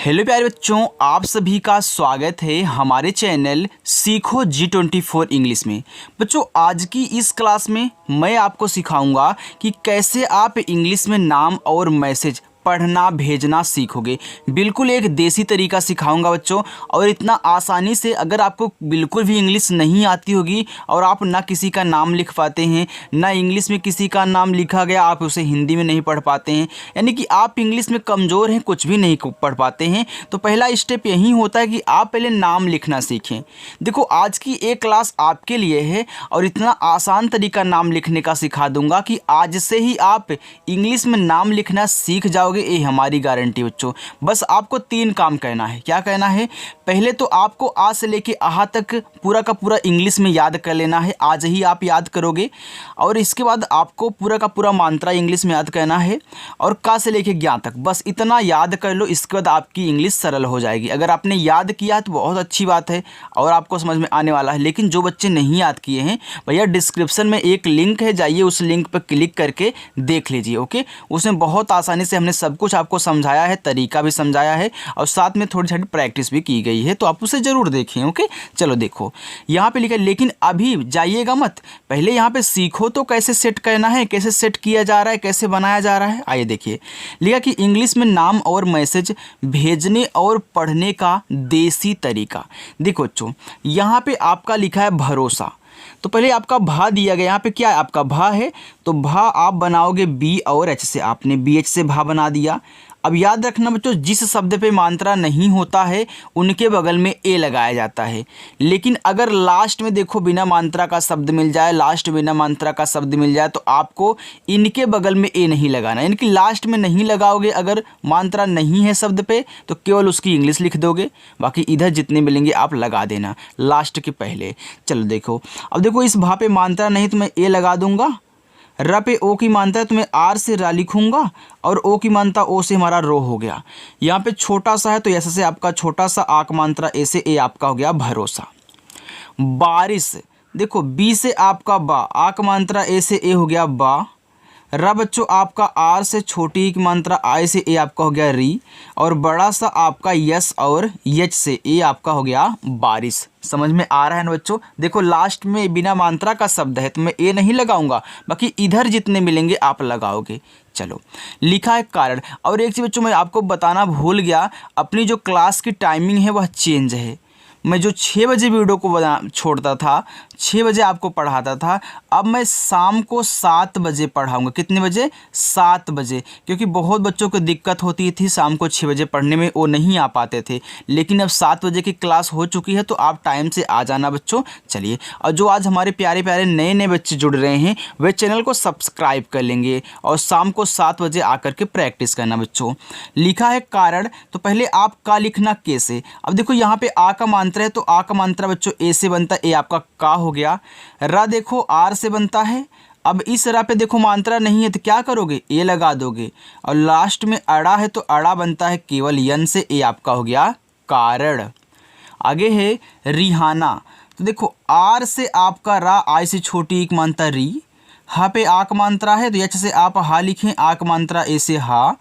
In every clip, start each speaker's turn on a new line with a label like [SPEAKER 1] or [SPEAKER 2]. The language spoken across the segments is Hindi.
[SPEAKER 1] हेलो प्यारे बच्चों, आप सभी का स्वागत है हमारे चैनल सीखो G24 इंग्लिश में। बच्चों, आज की इस क्लास में मैं आपको सिखाऊंगा कि कैसे आप इंग्लिश में नाम और मैसेज पढ़ना भेजना सीखोगे। बिल्कुल एक देसी तरीका सिखाऊंगा बच्चों, और इतना आसानी से। अगर आपको बिल्कुल भी इंग्लिश नहीं आती होगी और आप ना किसी का नाम लिख पाते हैं, ना इंग्लिश में किसी का नाम लिखा गया आप उसे हिंदी में नहीं पढ़ पाते हैं, यानी कि आप इंग्लिश में कमज़ोर हैं, कुछ भी नहीं पढ़ पाते हैं, तो पहला स्टेप यही होता है कि आप पहले नाम लिखना सीखें। देखो, आज की एक क्लास आपके लिए है और इतना आसान तरीका नाम लिखने का सिखा दूंगा कि आज से ही आप इंग्लिश में नाम लिखना सीख जाओगे। ये हमारी गारंटी बच्चों। बस आपको 3 काम कहना है। क्या कहना है? पहले तो आपको आ से लेके आहा तक पूरा का पूरा इंग्लिश में याद कर लेना है। आज ही आप याद करोगे। और इसके बाद आपको पूरा का पूरा मात्रा इंग्लिश में याद करना है, और का से लेके ज्ञा तक बस इतना याद कर लो। इसके बाद आपकी इंग्लिश सरल हो जाएगी। अगर आपने याद किया तो बहुत अच्छी बात है और आपको समझ में आने वाला है। लेकिन जो बच्चे नहीं याद किए हैं, भैया डिस्क्रिप्शन में एक लिंक है, जाइए उस लिंक पर क्लिक करके देख लीजिए। ओके, उसमें बहुत आसानी से हमने सब कुछ आपको समझाया है, तरीका भी समझाया है, और साथ में थोड़ी थोड़ी प्रैक्टिस भी की गई है, तो आप उसे ज़रूर देखें। ओके, चलो देखो यहाँ पे लिखा है, लेकिन अभी जाइएगा मत। पहले यहाँ पे सीखो तो कैसे सेट करना है, कैसे सेट किया जा रहा है, कैसे बनाया जा रहा है। आइए देखिए, लिखा कि इंग्लिश में नाम और मैसेज भेजने और पढ़ने का देसी तरीका। देखो बच्चों, यहाँ पे आपका लिखा है भरोसा। तो पहले आपका भा दिया गया, यहाँ पे क्या है? आपका भा है, तो भा आप बनाओगे बी और एच से। आपने बी एच से भा बना दिया। अब याद रखना बच्चों, जिस शब्द पे मात्रा नहीं होता है उनके बगल में ए लगाया जाता है। लेकिन अगर लास्ट में देखो बिना मात्रा का शब्द मिल जाए, लास्ट बिना मात्रा का शब्द मिल जाए, तो आपको इनके बगल में ए नहीं लगाना। यानी कि लास्ट में नहीं लगाओगे। अगर मात्रा नहीं है शब्द पे तो केवल उसकी इंग्लिश लिख दोगे, बाकी इधर जितने मिलेंगे आप लगा देना लास्ट के पहले। चलो देखो, अब देखो इस भा पे मात्रा नहीं तो मैं ए लगा दूंगा। र पे ओ की मात्रा है तो मैं आर से रा लिखूंगा, और ओ की मात्रा ओ से हमारा रो हो गया। यहाँ पे छोटा सा है तो ऐसे से आपका छोटा सा आक मात्रा ए से ए आपका हो गया भरोसा। बारिश, देखो बी से आपका बा, आक मात्रा ए से ए हो गया बा। रा बच्चों आपका आर से छोटी की मात्रा आई से ए आपका हो गया री, और बड़ा सा आपका यस और यच से ए आपका हो गया बारिश। समझ में आ रहा है ना बच्चों? देखो लास्ट में बिना मात्रा का शब्द है तो मैं ए नहीं लगाऊंगा, बाकी इधर जितने मिलेंगे आप लगाओगे। चलो, लिखा है कारण। और एक चीज़ बच्चों मैं आपको बताना भूल गया, अपनी जो क्लास की टाइमिंग है वह चेंज है। मैं जो 6 बजे वीडियो को छोड़ता था, 6 बजे आपको पढ़ाता था, अब मैं शाम को 7 बजे पढ़ाऊँगा। कितने बजे? 7 बजे। क्योंकि बहुत बच्चों को दिक्कत होती थी शाम को 6 बजे पढ़ने में, वो नहीं आ पाते थे। लेकिन अब 7 बजे की क्लास हो चुकी है, तो आप टाइम से आ जाना बच्चों। चलिए, और जो आज हमारे प्यारे प्यारे नए नए बच्चे जुड़ रहे हैं वे चैनल को सब्सक्राइब कर लेंगे, और शाम को 7 बजे आकर के प्रैक्टिस करना बच्चों। लिखा है कारण, तो पहले आप का लिखना के से। अब देखो यहाँ पे आ का मात्रा है, तो आ का मात्रा बच्चों ए से बनता है, ए आपका का हो गया। रा देखो आर से बनता है। अब इस रा पे देखो मात्रा नहीं है तो क्या करोगे? ए लगा दोगे। और लास्ट में अड़ा है तो अड़ा बनता है केवल यन से, ए आपका हो गया कारण। आगे है रिहाना, तो देखो आर से आपका रा, आई से छोटी एक मात्रा री, हा पे आक मात्रा है तो यच से आप हा लिखें, आक मात्रा ए से हा,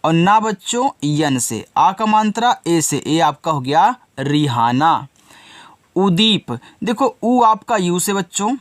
[SPEAKER 1] और ना बच्चों यन से, आक मात्रा ए से, ए आपका हो गया रिहाना। उदीप, देखो ऊ आपका यू से बच्चों,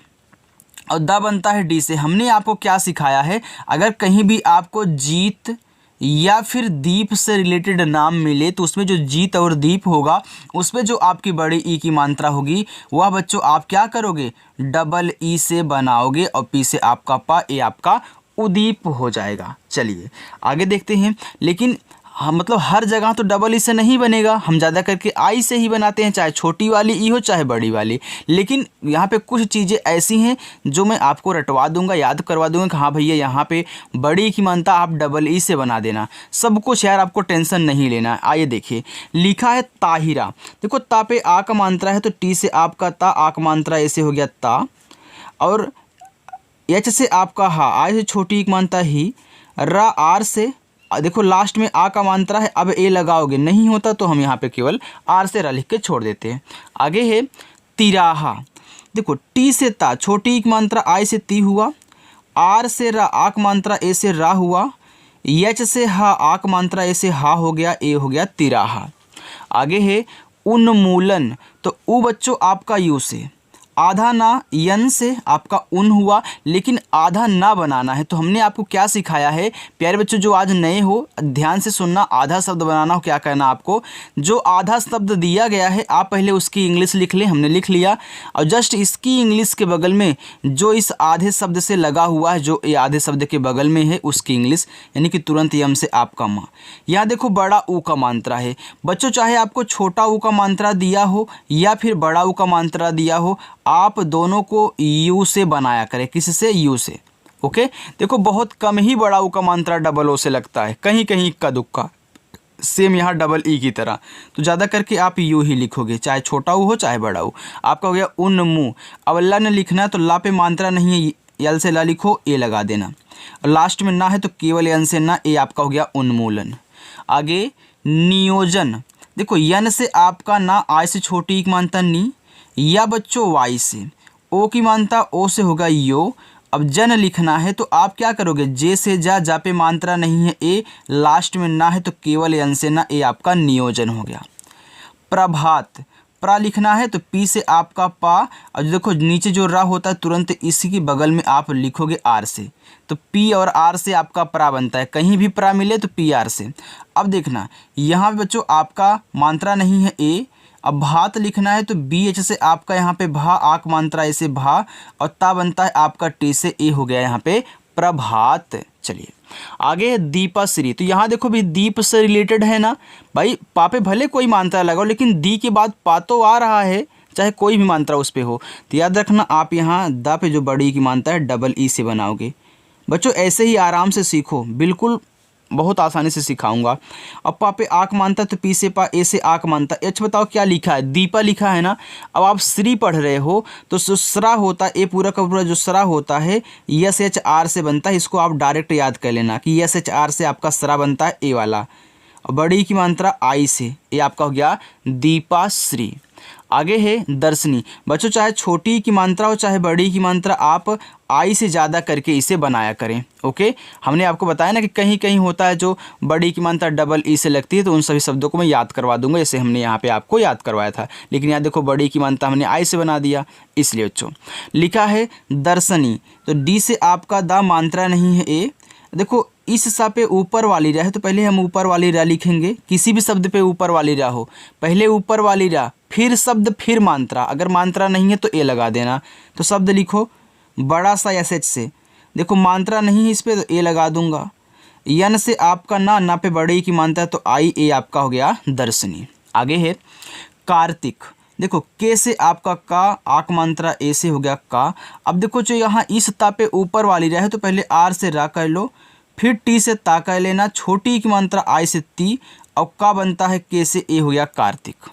[SPEAKER 1] और द बनता है डी से। हमने आपको क्या सिखाया है? अगर कहीं भी आपको जीत या फिर दीप से रिलेटेड नाम मिले तो उसमें जो जीत और दीप होगा उसमें जो आपकी बड़ी ई की मात्रा होगी वह बच्चों आप क्या करोगे? डबल ई से बनाओगे, और पी से आपका पा, ए आपका उदीप हो जाएगा। चलिए आगे देखते हैं। लेकिन हाँ, मतलब हर जगह तो डबल ई से नहीं बनेगा, हम ज़्यादा करके आई से ही बनाते हैं, चाहे छोटी वाली ई हो चाहे बड़ी वाली। लेकिन यहाँ पे कुछ चीज़ें ऐसी हैं जो मैं आपको रटवा दूंगा, याद करवा दूंगा कि हाँ भैया यहाँ पे बड़ी की मात्रा आप डबल ई से बना देना। सब कुछ यार आपको टेंशन नहीं लेना। आइए देखिए, लिखा है ताहिरा। देखो ता पे आ का मात्रा है तो टी से आपका ता, आ का मात्रा ऐसे हो गया ता, और एच से आपका हा, आई से छोटी एक मात्रा ही, रा आर से, देखो लास्ट में आ का मात्रा है, अब ए लगाओगे, नहीं होता तो हम यहाँ पे केवल आर से रा लिख के छोड़ देते हैं। आगे है तिराहा, देखो टी से ता, छोटी एक मात्रा आई से ती हुआ, आर से रा, आक मात्रा ए से रा हुआ, यच से हा आक मात्रा ए से हा हो गया, ए हो गया तिराहा। आगे है उन्मूलन, तो उ बच्चों आपका यू से, आधा ना यन से आपका उन हुआ, लेकिन आधा ना बनाना है। तो हमने आपको क्या सिखाया है प्यारे बच्चों, जो आज नए हो ध्यान से सुनना, आधा शब्द बनाना हो क्या करना आपको, जो आधा शब्द दिया गया है आप पहले उसकी इंग्लिश लिख लें, हमने लिख लिया, और जस्ट इसकी इंग्लिश के बगल में जो इस आधे शब्द से लगा हुआ है, जो ये आधे शब्द के बगल में है उसकी इंग्लिश, यानी कि तुरंत यम से आपका माँ। यहाँ देखो बड़ा ऊ का मात्रा है बच्चों, चाहे आपको छोटा ऊ का मात्रा दिया हो या फिर बड़ा ऊ का मात्रा दिया हो, आप दोनों को यू से बनाया करें, किससे, यू से। ओके, देखो बहुत कम ही बड़ा ऊ का मात्रा डबल ओ से लगता है, कहीं कहीं इक्का दुक्का, सेम यहाँ डबल ई की तरह, तो ज़्यादा करके आप यू ही लिखोगे, चाहे छोटा ऊ हो चाहे बड़ा ऊ। आपका हो गया उन्मू। अब ला ने लिखना है तो ला पे मात्रा नहीं है, यल से ला लिखो, ए लगा देना, और लास्ट में ना है तो केवल यन से ना, ए आपका हो गया उन्मूलन। आगे नियोजन, देखो यन से आपका ना, आय से छोटी की मानता नी, या बच्चों वाई से, ओ की मानता ओ से होगा यो। अब जन लिखना है तो आप क्या करोगे, जे से जा पे मात्रा नहीं है ए, लास्ट में ना है तो केवल यन से ना, ए आपका नियोजन हो गया। प्रभात, प्रा लिखना है तो पी से आपका पा, और देखो नीचे जो रा होता है तुरंत इसी के बगल में आप लिखोगे आर से, तो पी और आर से आपका प्रा बनता है, कहीं भी प्रा मिले तो पी आर से। अब देखना यहाँ पे बच्चों आपका मात्रा नहीं है ए, अब भात लिखना है तो बी एच से आपका यहाँ पे भा, आक मात्रा ऐसे भा, और ता बनता है आपका टी से, ए हो गया यहाँ पे प्रभात। चलिए आगे है दीपाश्री, तो यहाँ देखो भी दीप से रिलेटेड है ना भाई, पा पे भले कोई मात्रा लगाओ लेकिन दी के बाद पा तो आ रहा है, चाहे कोई भी मात्रा उस पे हो, तो याद रखना आप यहाँ दा पे जो बड़ी की मात्रा है डबल ई से बनाओगे। बच्चों ऐसे ही आराम से सीखो, बिल्कुल बहुत आसानी से सिखाऊंगा। अब पा पे आक मानता तो पी से पा, ए से आक मानता, एच बताओ क्या लिखा है, दीपा लिखा है ना। अब आप श्री पढ़ रहे हो तो जो सरा होता है, ए पूरा का पूरा जो सरा होता है यस एच आर से बनता है, इसको आप डायरेक्ट याद कर लेना कि यस एच आर से आपका सरा बनता है ए वाला, और बड़ी की मात्रा आई से, ये आपका हो गया दीपाश्री। आगे है दर्शनी, बच्चों चाहे छोटी की मात्रा हो चाहे बड़ी की मात्रा, आप आई से ज़्यादा करके इसे बनाया करें। ओके, हमने आपको बताया ना कि कहीं कहीं होता है जो बड़ी की मात्रा डबल ई से लगती है, तो उन सभी शब्दों को मैं याद करवा दूंगा, जैसे हमने यहाँ पे आपको याद करवाया था, लेकिन यहाँ देखो बड़ी की मात्रा हमने आई से बना दिया, इसलिए बच्चों लिखा है दर्शनी, तो डी से आपका दा मात्रा नहीं है ए। देखो इस सा पे ऊपर वाली रा है तो पहले हम ऊपर वाली रा लिखेंगे, किसी भी शब्द पे ऊपर वाली रा हो पहले ऊपर वाली रा, फिर शब्द फिर मात्रा, अगर मात्रा नहीं है तो ए लगा देना। तो शब्द लिखो बड़ा सा एस एच से, देखो मात्रा नहीं है इस पे तो ए लगा दूंगा, यन से आपका ना पे बड़ी की मात्रा तो आई, ए आपका हो गया दर्शनी। आगे है कार्तिक, देखो के से आपका का, आक मात्रा ए से हो गया का। अब देखो जो यहाँ इस ता पे ऊपर वाली रा है तो पहले आर से रा कर लो, फिर टी से ता कर लेना, छोटी की मात्रा आई से ती, और का बनता है के से, ए हो गया कार्तिक।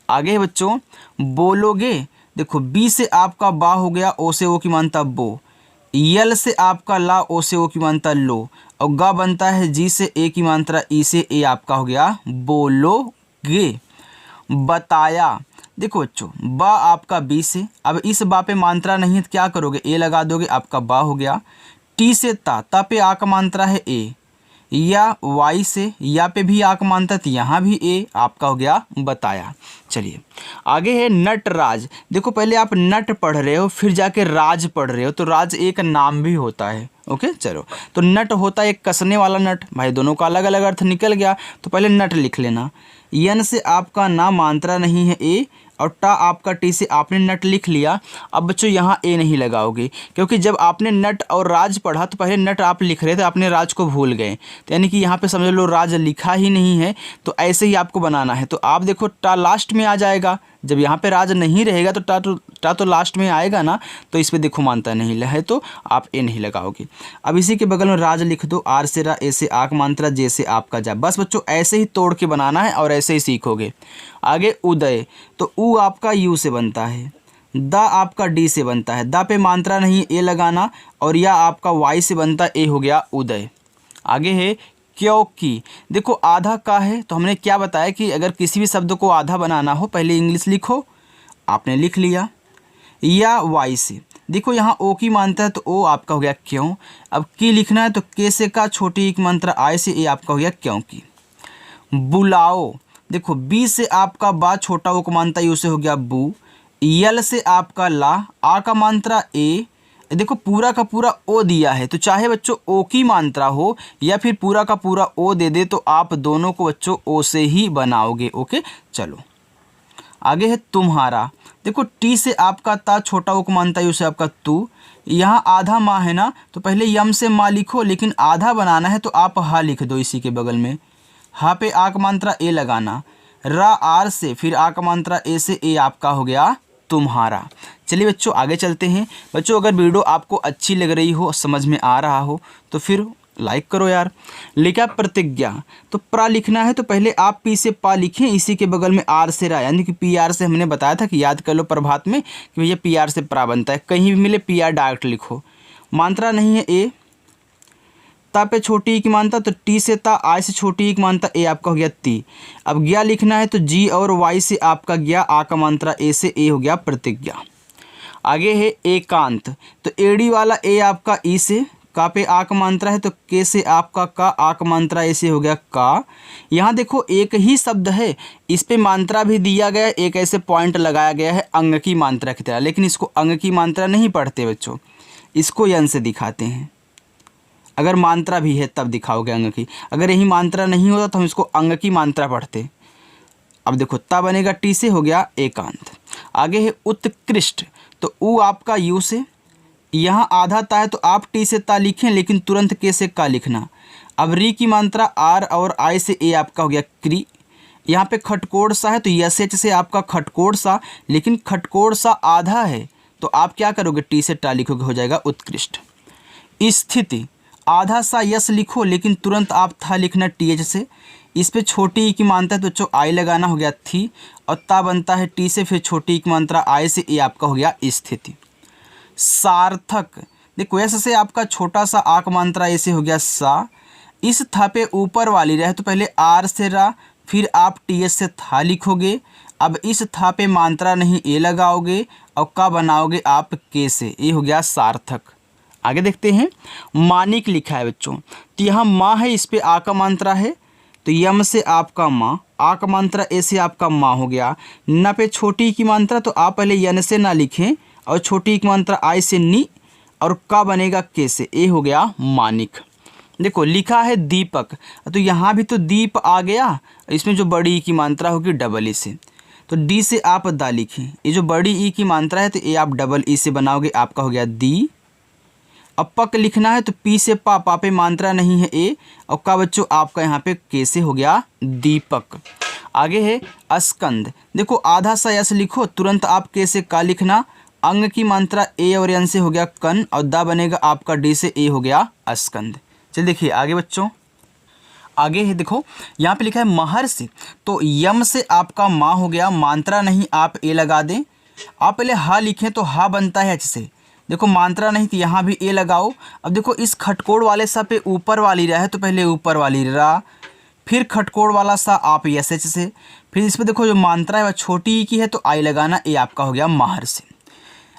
[SPEAKER 1] आगे है बच्चों बोलोगे, देखो बी से आपका बा हो गया, ओ से ओ की मात्रा बो, यल से आपका ला, ओ से ओ की मात्रा लो, और गा बनता है जी से ए की मात्रा ई से, ए आपका हो गया बोलोगे। बताया, देखो बच्चों बा आपका बी से, अब इस बा पे मात्रा नहीं है तो क्या करोगे, ए लगा दोगे, आपका बा हो गया। टी से ता पे आ का मात्रा है ए, या वाई से या पे भी आ का मात्रा तो यहाँ भी ए, आपका हो गया बताया। चलिए आगे है नटराज, देखो पहले आप नट पढ़ रहे हो फिर जाके राज पढ़ रहे हो, तो राज एक नाम भी होता है। ओके चलो, तो नट होता है एक कसने वाला नट, भाई दोनों का अलग अलग अर्थ निकल गया, तो पहले नट लिख लेना। यन से आपका ना मात्रा नहीं है ए, और टा आपका टी से आपने नट लिख लिया। अब बच्चों यहाँ ए नहीं लगाओगे, क्योंकि जब आपने नट और राज पढ़ा तो पहले नट आप लिख रहे थे, आपने राज को भूल गए, तो यानी कि यहाँ पे समझ लो राज लिखा ही नहीं है, तो ऐसे ही आपको बनाना है। तो आप देखो टा लास्ट में आ जाएगा, जब यहाँ पे राज नहीं रहेगा तो टा तो लास्ट में आएगा ना, तो इस पर देखो मानता नहीं है तो आप ए नहीं लगाओगे। अब इसी के बगल में राज लिख दो, आर से रा, ए से आक मात्रा, जे से आपका जा। बस बच्चों ऐसे ही तोड़ के बनाना है और ऐसे ही सीखोगे। आगे उदय, तो उ आपका यू से बनता है, दा आपका डी से बनता है, दा पे मात्रा नहीं ए लगाना, और या आपका वाई से बनता, ए हो गया उदय। आगे है क्योंकि, देखो आधा का है तो हमने क्या बताया कि अगर किसी भी शब्द को आधा बनाना हो पहले इंग्लिश लिखो, आपने लिख लिया, या वाई से, देखो यहाँ ओ की मात्रा है तो ओ आपका हो गया क्यों। अब की लिखना है तो के से का, छोटी एक मात्रा आय से ए आपका हो गया क्योंकि। बुलाओ, देखो बी से आपका बा, छोटा ओ का मात्रा यू से हो गया बू। यल से आपका ला, आ का मात्रा ए, देखो पूरा का पूरा ओ दिया है तो चाहे बच्चों ओ की मात्रा हो या फिर पूरा का पूरा ओ दे दे तो आप दोनों को बच्चों ओ से ही बनाओगे। ओके, चलो आगे है तुम्हारा। देखो टी से आपका ता, छोटा ओ को मानता है उसे आपका तू। यहाँ आधा माँ है ना तो पहले यम से माँ लिखो, लेकिन आधा बनाना है तो आप हा लिख दो इसी के बगल में। हा पे आ का मात्रा ए लगाना, रा आर से फिर आ का मात्रा ए से ए आपका हो गया तुम्हारा। चलिए बच्चों आगे चलते हैं। बच्चों अगर वीडियो आपको अच्छी लग रही हो, समझ में आ रहा हो तो फिर लाइक करो यार। लिखा प्रतिज्ञा, तो प्रा लिखना है तो पहले आप पी से पा लिखें, इसी के बगल में आर से रा, यानी कि पी आर से हमने बताया था कि याद कर लो प्रभात में कि भैया पी आर से प्रा बनता है। कहीं भी मिले पी आर डायरेक्ट लिखो। मात्रा नहीं है ए, ता पे छोटी ई की मानता तो टी से ता, आई से छोटी ई की मानता ए आपका हो गया ती। अब ज्ञा लिखना है तो जी और वाई से आपका ज्ञा, आ का मात्रा ए से ए हो गया प्रतिज्ञा। आगे है एकांत, तो एडी वाला ए आपका ई से, का पे आ का मात्रा है तो के से आपका का, आ का मात्रा ए से हो गया का। यहाँ देखो एक ही शब्द है, इस पे मात्रा भी दिया गया, एक ऐसे पॉइंट लगाया गया है अंग की मात्रा की तरह, लेकिन इसको अंग की मात्रा नहीं पढ़ते बच्चों, इसको यन से दिखाते हैं। अगर मात्रा भी है तब दिखाओगे अंग की, अगर यही मात्रा नहीं होता तो हम इसको अंग की मात्रा पढ़ते। अब देखो ता बनेगा टी से हो गया एकांत। आगे है उत्कृष्ट, तो ऊ आपका यू से, यहाँ आधा ता है तो आप टी से ता लिखें लेकिन तुरंत के से का लिखना। अब री की मात्रा आर और आई से ए आपका हो गया क्री। यहाँ पे खटकोड़ सा है तो यस एच से आपका खटकोड़ सा, लेकिन खटकोड़ सा आधा है तो आप क्या करोगे टी से टा लिखोगे, हो जाएगा उत्कृष्ट। स्थिति, आधा सा यस लिखो लेकिन तुरंत आप था लिखना टी एच से। इस पे छोटी ई की मात्रा है तो बच्चों आई लगाना, हो गया थी, और ता बनता है टी से, फिर छोटी ई की मात्रा आई से ए आपका हो गया स्थिति। सार्थक, देखो एस से आपका छोटा सा आ का मात्रा ए से हो गया सा। इस था पे ऊपर वाली रहे तो पहले आर से रा, फिर आप टी एस से था लिखोगे। अब इस था पे मात्रा नहीं ए लगाओगे और का बनाओगे आप के से, ये हो गया सार्थक। आगे देखते हैं मानिक लिखा है बच्चों, तो यहाँ माँ है, इस पे आ का मात्रा है तो यम से आपका माँ, आ का मात्रा ए से आपका माँ हो गया। न पे छोटी की मात्रा तो आप पहले यन से ना लिखें और छोटी की मात्रा आई से नी, और का बनेगा के से, ए हो गया मानिक। देखो लिखा है दीपक, तो यहाँ भी तो दीप आ गया, इसमें जो बड़ी ई की मात्रा होगी डबल ई से, तो डी से आप दा लिखें। ये जो बड़ी ई की मात्रा है तो ये आप डबल ई से बनाओगे, आपका हो गया दी। अब पक लिखना है तो पी से पा, पा पे मात्रा नहीं है ए, और का बच्चों आपका यहाँ पे के से हो गया दीपक। आगे है स्कंद, देखो आधा सा यस लिखो, तुरंत आप के से का लिखना। अंग की मात्रा ए और यन से हो गया कन, और दा बनेगा आपका डी से ए हो गया स्कंद। चलिए देखिए आगे बच्चों, आगे है देखो यहाँ पे लिखा है महर्षि, तो यम से आपका माँ हो गया, मात्रा नहीं आप ए लगा दें। आप पहले हा लिखें तो हा बनता है एच से, देखो मात्रा नहीं तो यहाँ भी ए लगाओ। अब देखो इस खटकोड़ वाले सा पे ऊपर वाली रा है तो पहले ऊपर वाली रा, फिर खटकोड़ वाला सा आप एस एच से, फिर इस पर देखो जो मात्रा है वह छोटी ई की है तो आई लगाना, ए आपका हो गया महर्षि।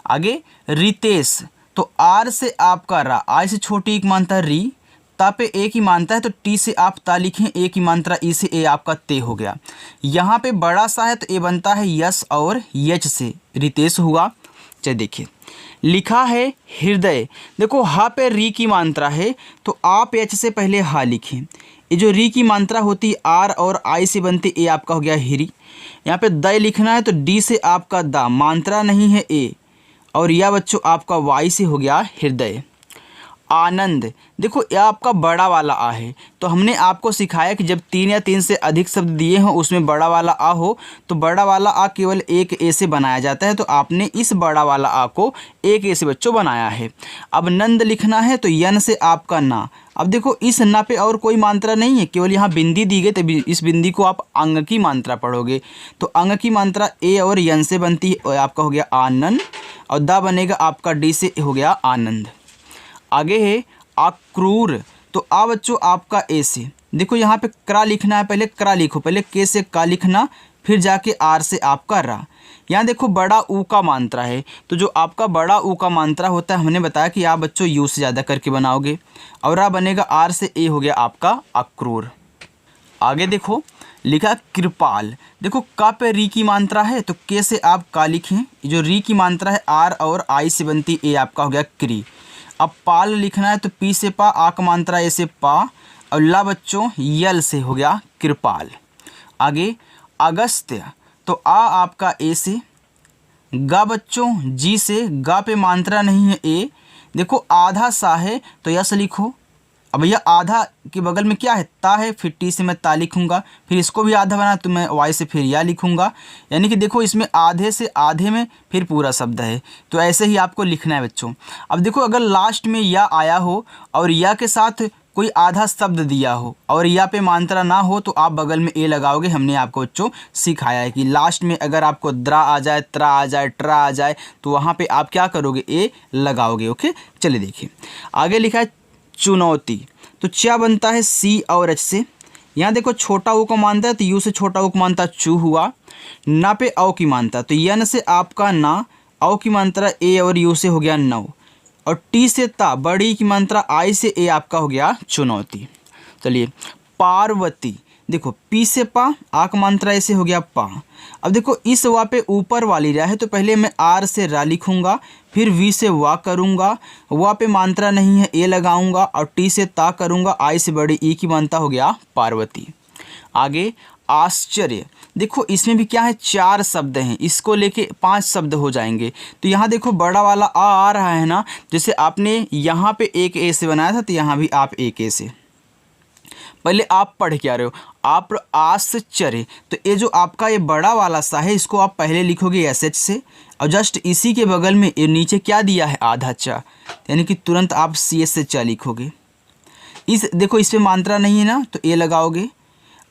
[SPEAKER 1] आगे रितेश, तो आर से आपका रा, आई से छोटी ई की मात्रा री, ता पे ए की मात्रा है तो टी से आप ता लिखें, ए की मात्रा ई से ए आपका ते हो गया। यहाँ पे बड़ा सा है तो ए बनता है यस और यच से, रितेश हुआ। चलिए देखिए लिखा है हृदय, देखो हा पे री की मात्रा है तो आप एच से पहले हा लिखें। ये जो री की मात्रा होती है आर और आई से बनती, ए आपका हो गया हिरी। यहाँ पे द लिखना है तो डी से आपका दा, मात्रा नहीं है ए, और यह बच्चों आपका वाई से हो गया हृदय। आनंद, देखो यह आपका बड़ा वाला आ है, तो हमने आपको सिखाया कि जब 3 या 3 से अधिक शब्द दिए हों उसमें बड़ा वाला आ हो तो बड़ा वाला आ केवल एक ए से बनाया जाता है, तो आपने इस बड़ा वाला आ को एक ए से बच्चों बनाया है। अब नंद लिखना है तो यन से आपका ना। अब देखो इस ना पे और कोई मात्रा नहीं है, केवल यहाँ बिंदी दी गई, तो इस बिंदी को आप अंग की मात्रा पढ़ोगे, तो अंग की मात्रा ए और यन से बनती है, और आपका हो गया आनंद, और दा बनेगा आपका डी से हो गया आनंद। आगे है अक्रूर, तो आ बच्चों आपका ए से, देखो यहाँ पे क्रा लिखना है, पहले क्रा लिखो, पहले के से का लिखना, फिर जाके आर से आपका रा। यहाँ देखो बड़ा ऊ का मात्रा है, तो जो आपका बड़ा ऊ का मात्रा होता है हमने बताया कि आप बच्चों यू से ज़्यादा करके बनाओगे, और आ बनेगा आर से ए हो गया आपका अक्रूर। आगे देखो लिखा कृपाल। देखो का पे री की मात्रा है तो के से आप का लिखें, जो री की मात्रा है आर और आई से बनती ए आपका हो गया क्री। अब पाल लिखना है तो पी से पा, आ का मात्रा ए से पा, और ला बच्चों यल से हो गया कृपाल। आगे अगस्त्य, तो आ आपका ए से, गा बच्चों जी से, गा पे मात्रा नहीं है ए। देखो आधा सा है तो यस लिखो। अब भैया आधा के बगल में क्या है, ता है, फिर टी से मैं ता लिखूंगा, फिर इसको भी आधा बना तो मैं वाई से फिर या लिखूंगा। यानी कि देखो इसमें आधे से आधे में फिर पूरा शब्द है, तो ऐसे ही आपको लिखना है बच्चों। अब देखो अगर लास्ट में या आया हो और या के साथ कोई आधा शब्द दिया हो और या पे मात्रा ना हो तो आप बगल में ए लगाओगे। हमने आपको बच्चों सिखाया है कि लास्ट में अगर आपको द्रा आ जाए, त्रा आ जाए, ट्रा आ जाए तो वहाँ पे आप क्या करोगे, ए लगाओगे। ओके, चलिए देखिए आगे लिखा है चुनौती। तो क्या बनता है सी और एच से। यहाँ देखो छोटा ऊ को मानता है तो यू से छोटा ऊ को मानता चू हुआ, ना पे औ की मानता तो यन से आपका ना, औ की मात्रा ए और यू से हो गया नौ, और टी से ता, बड़ी की मात्रा आई से ए आपका हो गया चुनौती। चलिए पार्वती, देखो पी से पा, आ का मात्रा ऐसे हो गया पा। अब देखो इस वा पे ऊपर वाली रा है तो पहले मैं आर से रा लिखूंगा, फिर वी से वा करूंगा, वा पे मात्रा नहीं है ए लगाऊंगा, और टी से ता करूंगा, आई से बड़ी ई की मात्रा हो गया पार्वती। आगे आश्चर्य, देखो इसमें भी क्या है, 4 शब्द हैं, इसको लेके 5 शब्द हो जाएंगे। तो यहाँ देखो बड़ा वाला आ रहा है ना, जैसे आपने यहाँ पे एक ए से बनाया था तो यहाँ भी आप एक ए से। पहले आप पढ़ के आ रहे हो, आप आश्चर्य, तो ये जो आपका ये बड़ा वाला सा है इसको आप पहले लिखोगे एस एच से, और जस्ट इसी के बगल में ये नीचे क्या दिया है, आधा चा, यानी कि तुरंत आप सी एस से चा लिखोगे। इस देखो इस पे मात्रा नहीं है ना तो ए लगाओगे।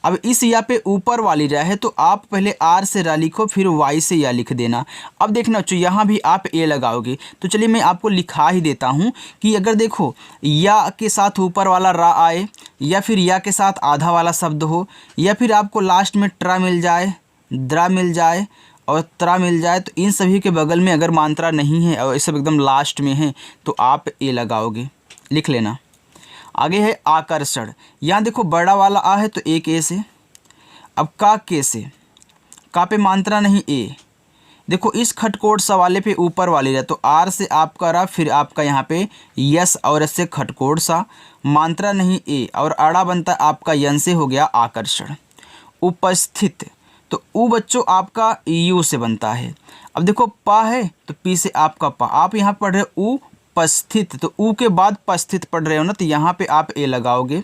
[SPEAKER 1] अब इस या पे ऊपर वाली रा है तो आप पहले आर से रा लिखो, फिर वाई से या लिख देना। अब देखना बच्चों यहाँ भी आप ए लगाओगे। तो चलिए मैं आपको लिखा ही देता हूँ कि अगर देखो या के साथ ऊपर वाला रा आए, या फिर या के साथ आधा वाला शब्द हो, या फिर आपको लास्ट में ट्रा मिल जाए, द्रा मिल जाए और त्रा मिल जाए, तो इन सभी के बगल में अगर मात्रा नहीं है और ये सब एकदम लास्ट में है तो आप ए लगाओगे, लिख लेना। आगे है आकर्षण। यहाँ देखो बड़ा वाला आ है तो एक ए से, अब का के से, का पे मात्रा नहीं ए। देखो इस खटकोट सा वाले पे ऊपर वाली रहा तो आर से आपका रा, फिर आपका यहाँ पे यस और एस से खटकोट सा, मात्रा नहीं ए, और आड़ा बनता है आपका यन से, हो गया आकर्षण। उपस्थित, तो ऊ बच्चों आपका यू से बनता है। अब देखो पा है तो पी से आपका पा, आप यहाँ पढ़ रहे हो उपस्थित, तो ऊ के बाद पस्थित पढ़ रहे हो ना तो यहाँ पे आप ए लगाओगे।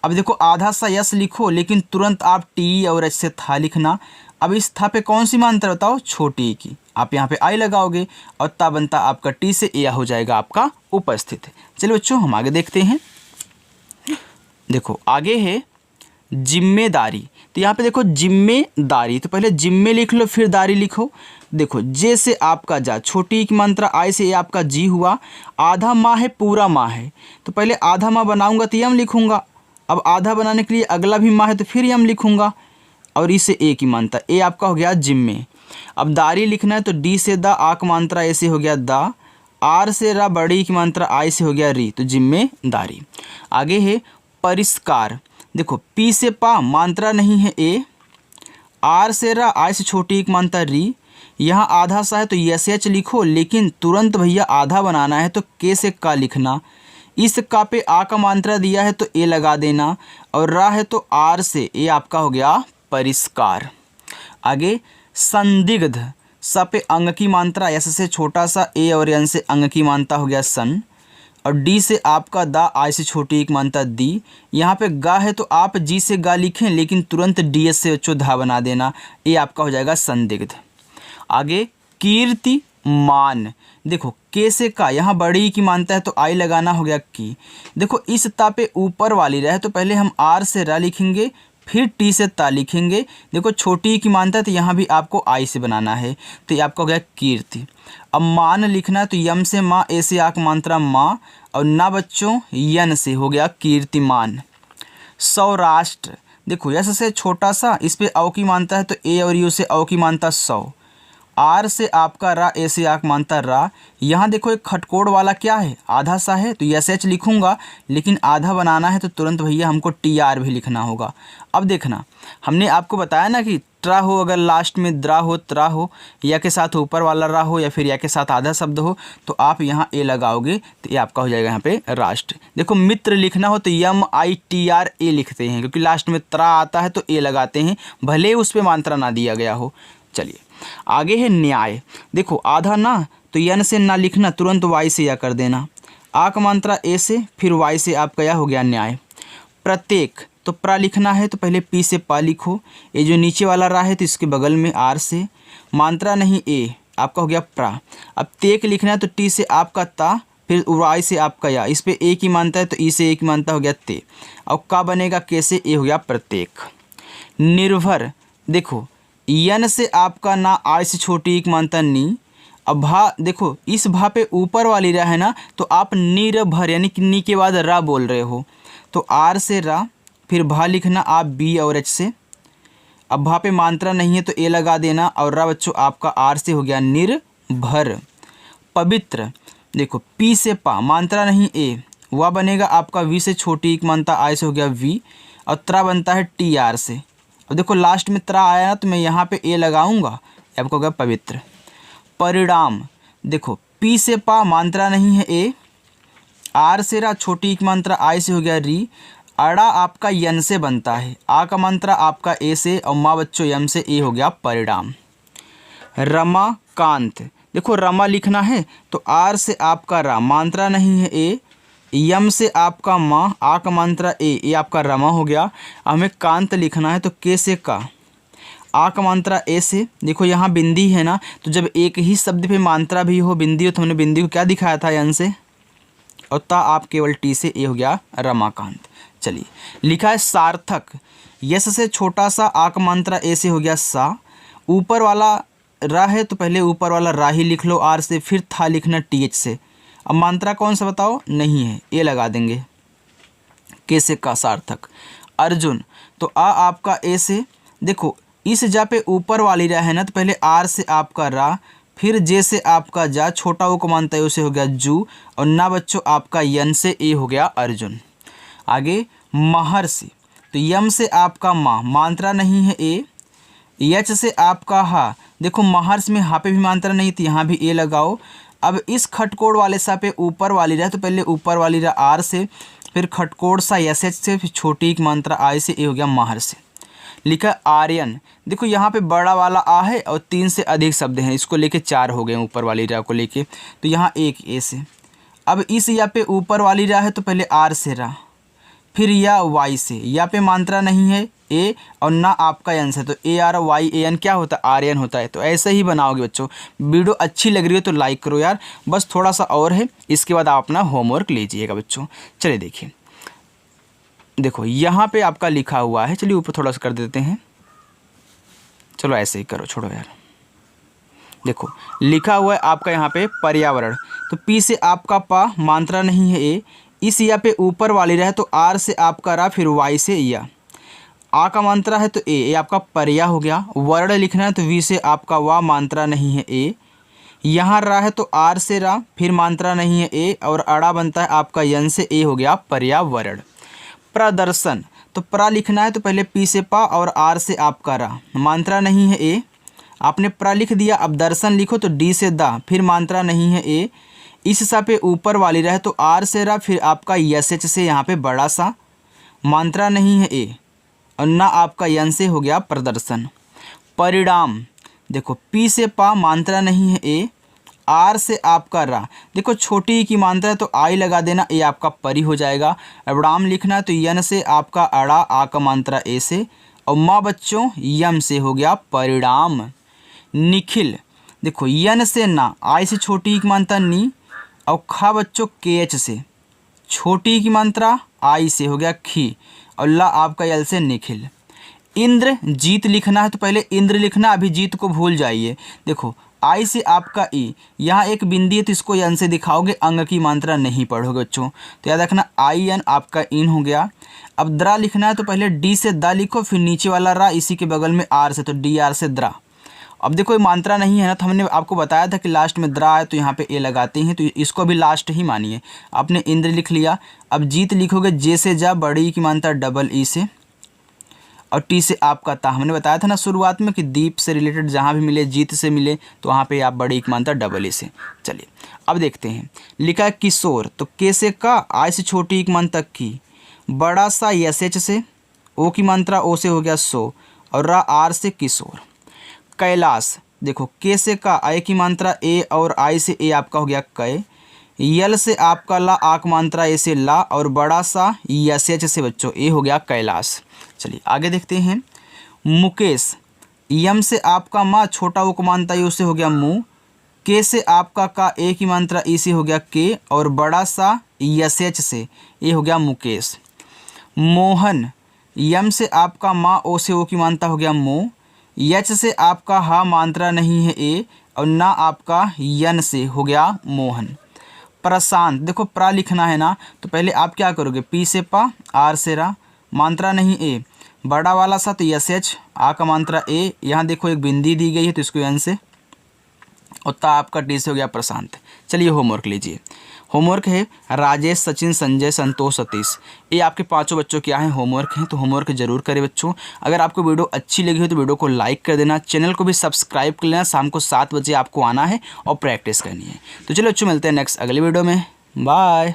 [SPEAKER 1] अब देखो आधा सा यस लिखो, लेकिन तुरंत आप टी और एच से था लिखना। अब इस था पे कौन सी मात्रा बताओ, छोटी की, आप यहाँ पे आई लगाओगे, और ता बनता आपका टी से ए हो जाएगा आपका उपस्थित। चलिए बच्चों हम आगे देखते हैं। देखो आगे है जिम्मेदारी। तो यहाँ पे देखो जिम्मेदारी, तो पहले जिम्मे लिख लो फिर दारी लिखो। देखो जे से आपका जा, छोटी की मात्रा आई से ये आपका जी हुआ, आधा माह है पूरा माह है, तो पहले आधा माह बनाऊंगा तो यम लिखूंगा। अब आधा बनाने के लिए अगला भी माह है तो फिर यम लिखूंगा, और इसे ए की मात्रा, ए आपका हो गया जिम्मे। अब दारी लिखना है तो डी से दा, आ की मात्रा ऐसे हो गया दा, आर से रा, बड़ी की मात्रा आई से हो गया री, तो जिम्मेदारी। आगे है परिष्कार। देखो पी से पा, मात्रा नहीं है ए, आर से रा, आई से छोटी एक मात्रा री, यहाँ आधा सा है तो यस एच लिखो, लेकिन तुरंत भैया आधा बनाना है तो के से का लिखना। इस का पे आ का मात्रा दिया है तो ए लगा देना, और रा है तो आर से, ए आपका हो गया परिष्कार। आगे संदिग्ध, स पे अंग की मात्रा, एस से छोटा सा, ए और एन से अंग की मात्रा हो गया सन, और डी से आपका दा, आई से छोटी एक मात्रा दी। यहाँ पे गा है तो आप जी से गा लिखें, लेकिन तुरंत डी एस से बच्चों धा बना देना, ये आपका हो जाएगा संदिग्ध। आगे कीर्तिमान। देखो के से का, यहाँ बड़ी की मानता है तो आई लगाना, हो गया की। देखो इस ता पे ऊपर वाली रहे तो पहले हम आर से रा लिखेंगे, फिर टी से ता लिखेंगे। देखो छोटी की मानता है तो यहाँ भी आपको आई से बनाना है, तो ये आपका हो गया कीर्ति। अब मान लिखना है तो यम से माँ, ए से आक मात्रा माँ, और ना बच्चों यन से, हो गया कीर्तिमान। सौराष्ट्र। देखो यस से छोटा सा, इस पे औ की मानता है तो ए और यू से औ की मानता 100, आर से आपका रा, ए से आक मानता रा। यहाँ देखो एक खटकोड़ वाला क्या है, आधा सा है, तो एस एच लिखूँगा, लेकिन आधा बनाना है तो तुरंत भैया हमको टी आर भी लिखना होगा। अब देखना, हमने आपको बताया ना कि ट्रा हो, अगर लास्ट में द्रा हो, त्रा हो, या के साथ ऊपर वाला रा हो, या फिर या के साथ आधा शब्द हो, तो आप यहाँ ए लगाओगे तो ये आपका हो जाएगा यहाँ पे राष्ट्र। देखो मित्र लिखना हो तो MITRA लिखते हैं, क्योंकि लास्ट में त्रा आता है तो ए लगाते हैं, भले उस पर मात्रा ना दिया गया हो। चलिए आगे है न्याय। देखो आधा ना, तो यन से ना लिखना, तुरंत वाई से या कर देना। आ का मात्रा ए से, फिर वाई से आपका यह हो गया न्याय। प्रत्येक, तो प्रा लिखना है तो पहले पी से पा लिखो, ये जो नीचे वाला रा है तो इसके बगल में आर से, मात्रा नहीं ए, आपका हो गया प्रा। अब तेक लिखना है तो टी से आपका ता, फिर वाई से आपका या, इस पे ए की मानता है तो ई से ए की मानता हो गया ते। अब का बनेगा कैसे, ए हो गया प्रत्येक। निर्भर, देखो यन से आपका ना, आय से छोटी एक मानता नी। अब भा, देखो इस भा पे ऊपर वाली रा है ना, तो आप निर्भर यानी कि नी के बाद रा बोल रहे हो, तो आर से रा, फिर भा लिखना आप बी और एच से। अब भा पे मात्रा नहीं है तो ए लगा देना, और रा बच्चों आपका आर से हो गया निर्भर। पवित्र, देखो पी से पा, मात्रा नहीं ए, वह बनेगा आपका वी से छोटी एक मानता, आय से हो गया वी, और त्रा बनता है टी आर से। अब देखो लास्ट में त्रा आया ना, तो मैं यहाँ पे ए लगाऊंगा, आपको हो गया पवित्र। परिणाम, देखो पी से पा, मात्रा नहीं है ए, आर से रा, छोटी एक मात्रा, आय से हो गया री, अड़ा आपका यन से बनता है, आ का मात्रा आपका ए से, और माँ बच्चों यम से, ए हो गया परिणाम। रमाकांत, देखो रमा लिखना है तो आर से आपका रा, मात्रा नहीं है ए, यम से आपका माँ, आ का मात्रा ए, ये आपका रमा हो गया। हमें कांत लिखना है तो के से का, आ का मात्रा ए से। देखो यहाँ बिंदी है ना, तो जब एक ही शब्द पे मात्रा भी हो, बिंदी हो, तो हमने बिंदी को क्या दिखाया था, यन से, और ता आप केवल टी से, ए हो गया रमाकांत। चलिए लिखा है सार्थक, यस से छोटा सा, आ का मात्रा ए से हो गया सा, ऊपर वाला रा है तो पहले ऊपर वाला रा ही लिख लो आर से, फिर था लिखना टी एच से। अब मात्रा कौन सा बताओ, नहीं है, ए लगा देंगे, कैसे का सार्थक। अर्जुन, तो आ आपका ए से, देखो इस जा पे ऊपर वाली रा है ना, तो पहले आर से आपका रा, फिर जे से आपका जा, छोटा वो को मानता है उसे हो गया जू, और ना बच्चों आपका यन से, ए हो गया अर्जुन। आगे महर्षि, तो यम से आपका माँ, मात्रा नहीं है ए, यच से आपका हा, देखो महर्ष में हा पे भी मात्रा नहीं थी, यहाँ भी ए लगाओ। अब इस खटकोड़ वाले सा पे ऊपर वाली रा, तो पहले ऊपर वाली रा आर से, फिर खटकोड़ सा एस एच से, फिर छोटी एक मात्रा आई से, ए हो गया महर्षि। लिखा आर्यन, देखो यहाँ पे बड़ा वाला आ है और 3 से अधिक शब्द हैं, इसको लेके 4 हो गए ऊपर वाली रा को लेके, तो यहाँ एक ए से। अब इस या पे ऊपर वाली रा है तो पहले आर से रा, फिर या वाई से, या पे मात्रा नहीं है ए, और ना आपका एन से, तो A R Y A N क्या होता है, आर्यन होता है। तो ऐसे ही बनाओगे बच्चों। वीडियो अच्छी लग रही है तो लाइक करो यार, बस थोड़ा सा और है, इसके बाद आप अपना होमवर्क लीजिएगा बच्चों। चलिए देखिए, देखो यहाँ पे आपका लिखा हुआ है, चलिए ऊपर थोड़ा सा कर देते हैं, चलो ऐसे ही करो, छोड़ो यार। देखो लिखा हुआ है आपका यहाँ पे पर्यावरण, तो पी से आपका पा, मात्रा नहीं है ए, इस या पे ऊपर वाली रहे तो आर से आपका रा, फिर वाई से या, आ का मात्रा है तो ए आपका पर्या हो गया। वर्ण लिखना है तो वी से आपका वा, मात्रा नहीं है ए, यहाँ रा है तो आर से रा, फिर मात्रा नहीं है ए, और अड़ा बनता है आपका यन से, ए हो गया पर्यावरण। प्रदर्शन, तो प्रा लिखना है तो पहले पी से पा और आर से आपका रा, मात्रा नहीं है ए, आपने प्रा लिख दिया। अब दर्शन लिखो तो डी से दा, फिर मात्रा नहीं है ए, इस सा पे ऊपर वाली रहे तो आर से रा, फिर आपका यस एच से, यहाँ पे बड़ा सा, मात्रा नहीं है ए, और ना आपका यन से, हो गया प्रदर्शन। परिणाम, देखो पी से पा, मात्रा नहीं है ए, आर से आपका रा, देखो छोटी की मात्रा है तो आई लगा देना, ए आपका परी हो जाएगा। अब्राम लिखना है तो यन से आपका अड़ा, आ का मात्रा ए से, और माँ बच्चों यम से, हो गया परिणाम। निखिल, देखो यन से ना, आई से छोटी की मात्रा नी, और खा बच्चों के एच से, छोटी की मात्रा आई से, हो गया खी, और ला आपका यल से निखिल। इंद्र जीत लिखना है तो पहले इंद्र लिखना, अभी जीत को भूल जाइए। देखो आई से आपका ई, यहाँ एक बिंदी है तो इसको यन से दिखाओगे, अंग की मात्रा नहीं पढ़ोगे बच्चों, तो याद रखना आई एन आपका इन हो गया। अब द्रा लिखना है तो पहले डी से दा लिखो, फिर नीचे वाला रा, इसी के बगल में आर से, तो डी आर से द्रा, अब देखो ये मात्रा नहीं है ना, तो हमने आपको बताया था कि लास्ट में द्रा है तो यहाँ पे ए लगाते हैं, तो इसको भी लास्ट ही मानिए। आपने इंद्र लिख लिया। अब जीत लिखोगे जे से जा, बड़ी की मात्रा डबल ई से, और टी से आपका ता। हमने बताया था ना शुरुआत में कि दीप से रिलेटेड जहाँ भी मिले, जीत से मिले, तो वहाँ पे आप बड़ी की मात्रा डबल ई से। चलिए अब देखते हैं। लिखा है किशोर, तो के से का, आई से छोटी एक मान तक की, बड़ा सा यस एच से, ओ की मात्रा ओ से हो गया सो, और रा आर से किशोर। कैलाश, देखो के से का, आई की मात्रा ए और आई से ए आपका हो गया कै, यल से आपका ला, आक मात्रा ए से ला, और बड़ा सा यस एच से बच्चों ए हो गया कैलाश। चलिए आगे देखते हैं। मुकेश, यम से आपका माँ, छोटा ओ को मानता है उससे हो गया मुँह, के से आपका का, ए की मात्रा ई से हो गया के, और बड़ा सा यस एच से ए हो गया मुकेश। मोहन, यम से आपका माँ, ओ से ओ की मात्रा हो गया मो, यच से आपका हा मात्रा नहीं है ए, और ना आपका यन से हो गया मोहन। प्रशांत, देखो प्रा लिखना है ना, तो पहले आप क्या करोगे, पी से पा, आर से रा, मात्रा नहीं ए, बड़ा वाला सा तो यस एच, आ का मात्रा ए, यहाँ देखो एक बिंदी दी गई है तो इसको यन से, और ता आपका टी से हो गया प्रशांत। चलिए होमवर्क लीजिए। होमवर्क है राजेश, सचिन, संजय, संतोष, सतीश। ये आपके पांचों बच्चों क्या है होमवर्क हैं, तो होमवर्क ज़रूर करें बच्चों। अगर आपको वीडियो अच्छी लगी हो तो वीडियो को लाइक कर देना, चैनल को भी सब्सक्राइब कर लेना। शाम को 7 बजे आपको आना है और प्रैक्टिस करनी है। तो चलो बच्चों मिलते हैं नेक्स्ट अगले वीडियो में। बाय।